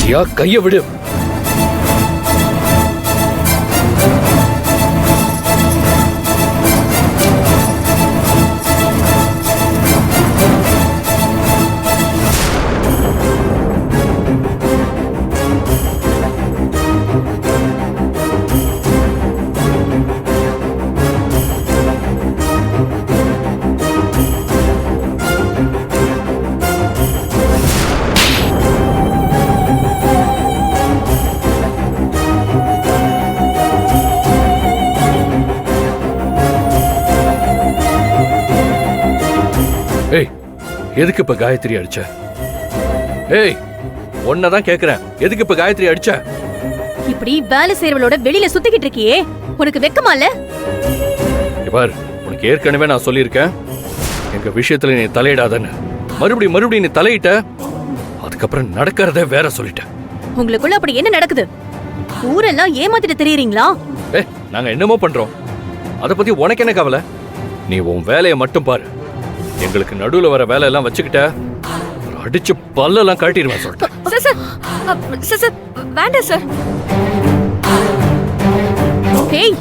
தியா, கைய விடு. ஏய், எதுக்கு இப்ப காயத்ரி அடிச்ச? ஏய், ஒன்னதான் கேக்குறேன், எதுக்கு இப்ப காயத்ரி அடிச்ச? இப்படி வேலை செய்யறவளோட வெளியில சுத்திக்கிட்டு இருக்கியே, உனக்கு வெக்கமா இல்ல? பார், உனக்கு ஏற்கனவே நான் சொல்லியிருக்கேன், எங்க விஷயத்துல நீ தலையிடாதன்னு. மறுபடியும் நீ தலையிட்ட, அதுக்கப்புறம் நடக்கிறத வேற சொல்லிட்ட. உங்களுக்குள்ள அப்படி என்ன நடக்குது? ஊரெல்லாம் ஏமாத்திட்டு தெரியுறீங்களா? நாங்க என்னமோ பண்றோம், அத பத்தி உனக்கு என்ன கவலை? நீ உன் வேலையை மட்டும் பாரு. எங்களுக்கு நடுவுல வர வேலை எல்லாம் வச்சுக்கிட்ட அடிச்சு பல்லெல்லாம் காட்டிடுவேன் சொல்லிட்டேன். வேண்டாம் சார். ஏய்,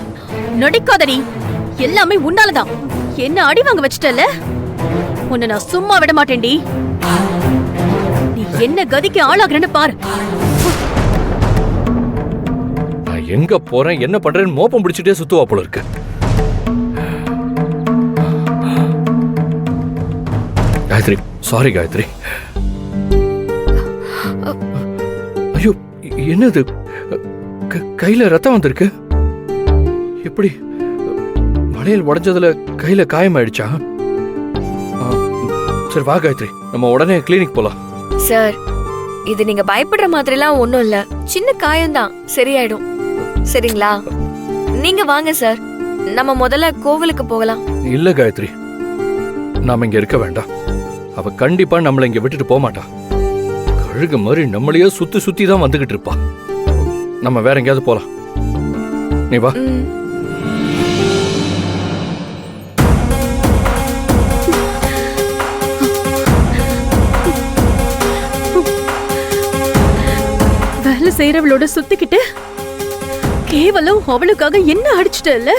நடிக்காதடி, எல்லாமே உன்னாலதான். என்ன அடி வாங்க வச்சிட்டல, உன்னை நான் சும்மா விட மாட்டேன்டி. நீ என்ன கதிக்கு ஆளாகிறன்னு பாரு. நான் எங்க போறேன் என்ன பண்றேன்னு மோப்பம் பிடிச்சிட்டே சுத்துவா போல இருக்கு. காயத்ரி, சாரி காயத்ரி. ஐயோ, என்னது? கையில ரத்தம் வந்திருக்கு. எப்படி? வளையல் உடைஞ்சதுல கையில காயமாயிடுச்சா? சரி வா காயத்ரி, நம்ம உடனே கிளினிக் போலாம். சார், இது நீங்க பயப்படுற மாதிரிலாம் ஒண்ணும் இல்ல, சின்ன காயம்தான், சரியாயிடும். சரிங்களா? நீங்க வாங்க சார், நம்ம முதல்ல கோவிலுக்கு போகலாம். இல்ல காயத்ரி, நாம இங்க இருக்க வேண்டாம். அவ கண்டிப்பா நம்மள இங்க விட்டுட்டு போக மாட்டா. கழுகு மாதிரி நம்மளையே சுத்தி சுத்தி தான் வந்துகிட்டு இருப்பா. நம்ம வேற எங்கேயாவது போலாம். நீ வா. வேலை செய்யறவளோட சுத்திக்கிட்டு கேவலம் அவளுக்காக என்ன அடிச்சிட்டல,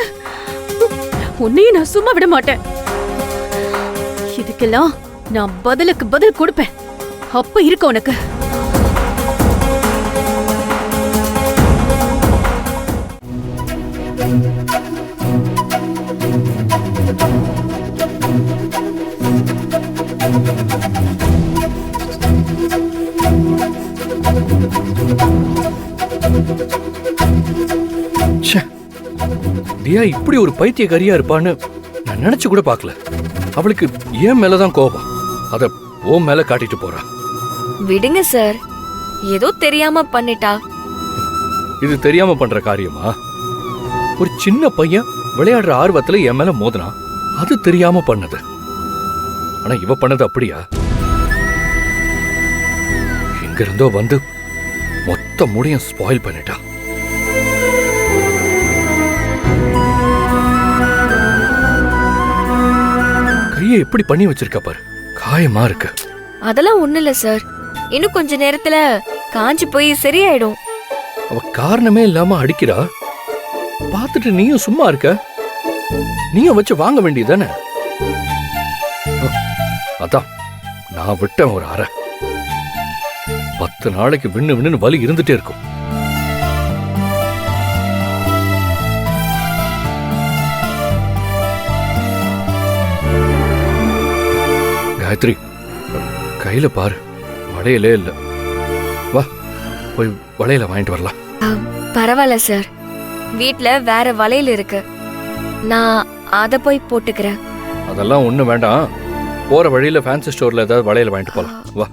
உன்னையும் நான் சும்மா விட மாட்டேன். இதுக்கெல்லாம் நான் பதிலுக்கு பதில் கொடுப்பேன். அப்ப இருக்க உனக்கு. தியா இப்படி ஒரு பைத்தியக்காரியா இருப்பான்னு நான் நினைச்சு கூட பார்க்கல. அவளுக்கு ஏன் மேலதான் கோபம், அத ஓ மேல காட்டிட்டு போறா. விடுங்க சார், ஏதோ தெரியாம பண்ணிட்டா. இது தெரியாம பண்ற காரியமா? ஒரு சின்ன பையன் விளையாடுற ஆர்வத்துல என் மேல மோதினா, அது தெரியாம பண்ணது. ஆனா இவ பண்ணது அப்படியா? எங்க இருந்தோ வந்து மொத்த முடியும் ஸ்பாயில் பண்ணிட்டா. கையை எப்படி பண்ணி வச்சிருக்க பாரு, காயமா இருக்கு. அதெல்லாம் ஒண்ணு இல்ல சார், இன்னும் கொஞ்ச நேரத்துல காஞ்சி போய் சரியாயிடும். அவ காரணமே இல்லாம அடிக்கிறா, பார்த்துட்டு நீயும் சும்மா இருக்க. நீயும் வச்சு வாங்க வேண்டியதானே? அதான் நான் விட்டேன் ஒரு அறை. 10 நாளைக்கு விண்ணு விண்ணு வலி இருந்துட்டே இருக்கும். காயத்ரி, கையில பாரு, வளையலே இல்ல. வா, போய் வளையல வாங்கிட்டு வரலாம். பரவாயில்ல சார், வீட்ல வேற வளையல் இருக்கு, நான் அத போய் போட்டுக்கிறேன். அதெல்லாம் ஒண்ணு வேண்டாம். போற வழியில ஃபேன்சி ஸ்டோர்ல ஏதாவது வளையல வாங்கிட்டு போலாம். வா.